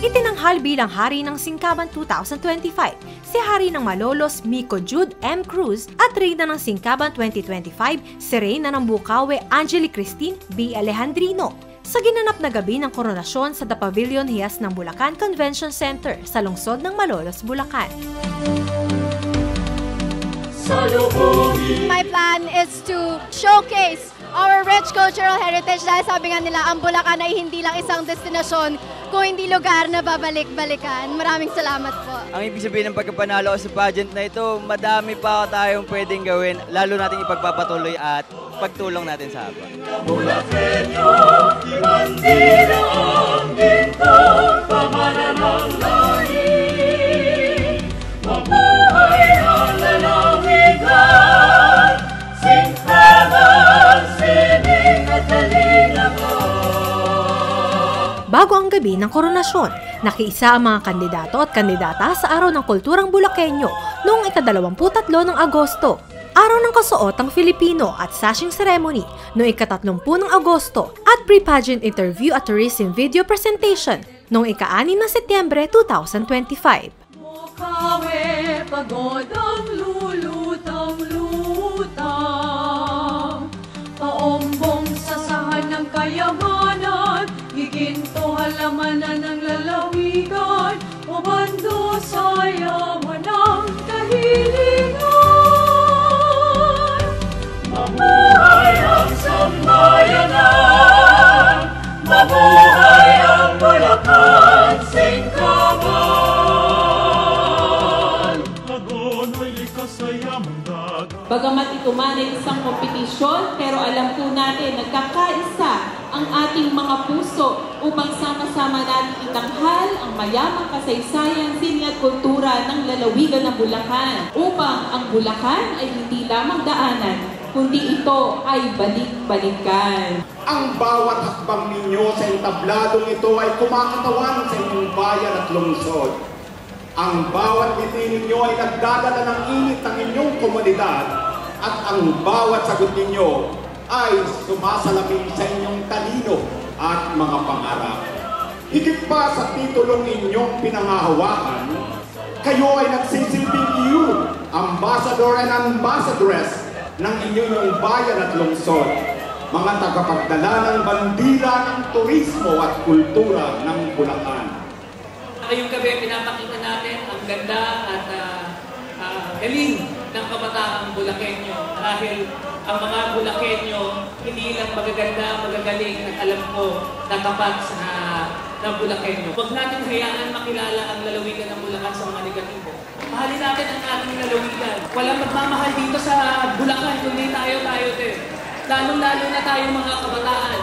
Itinanghal bilang Hari ng Singkaban 2025 si Hari ng Malolos Mico Jude M. Cruz at Reyna ng Singkaban 2025 si Reyna ng Bukawe Angeli Christine B. Alejandrino sa ginanap na gabi ng koronasyon sa The Pavilion Hiyas ng Bulacan Convention Center sa lungsod ng Malolos, Bulacan. My plan is to showcase our rich cultural heritage dahil sabi nga nila, ang Bulacan ay hindi lang isang destinasyon kung hindi lugar na babalik-balikan. Maraming salamat po. Ang ibig sabihin ng pagkapanalo sa pageant na ito, madami pa tayong pwedeng gawin, lalo natin ipagpapatuloy at pagtulong natin sa habang. Bulakenyo, ibandila ang gintong pamanan ng lahi. Mabuhay ang lalawigan, singkaban, sining at talinaman. Bago ang gabi ng koronasyon, nakiisa ang mga kandidato at kandidata sa Araw ng Kulturang Bulakenyo noong ika-23 ng Agosto, Araw ng Kasuotang Filipino at Sashing Ceremony noong ika-30 ng Agosto at pre-pageant interview at tourism video presentation noong ika-6 ng Setyembre 2025. Bukawe, pagodang lulutang-lutang, paombong sasahan ng kayamanan, higinto halamanan ng lalawigan, o bando sayaman ng kahilingan. Mabuhay ang sambayanan, mabuhay ang Bulacan, Singkaban. Agono'y likas sa yamang dagat. Bagamat ito man ay isang kompetisyon, pero alam po natin nagkakaisa ang ating mga puso upang sama-sama natin itanghal ang mayamang kasaysayan, sining at kultura ng lalawigan ng Bulacan upang ang Bulacan ay hindi lamang daanan, kundi ito ay balik-balikan. Ang bawat hakbang ninyo sa entabladong ito ay kumakatawan sa inyong bayan at lungsod. Ang bawat ngiti ninyo ay nagdadala ng init ng inyong komunidad at ang bawat sagot ninyo ay sumasalamin sa inyong talino at mga pangarap. Higit pa sa titulong inyong pinangahawakan, kayo ay nagsisilbing youth, ambassador and ambassadress ng inyong bayan at lungsod, mga tagapagdala ng bandila ng turismo at kultura ng Bulacan. Ngayong gabi, pinapakita natin ang ganda at galing ng kabataang Bulakenyo. Dahil ang mga Bulakenyo, hindi lang magaganda, magagaling at alam ko natapat sa ng Bulakenyo. Huwag natin hayaan makilala ang lalawigan ng Bulacan sa mga negatibo. Mahalin natin ang ating lalawigan. Walang magmamahal dito sa Bulacan, kundi tayo din. Lalong-lalo na tayo mga kabataan.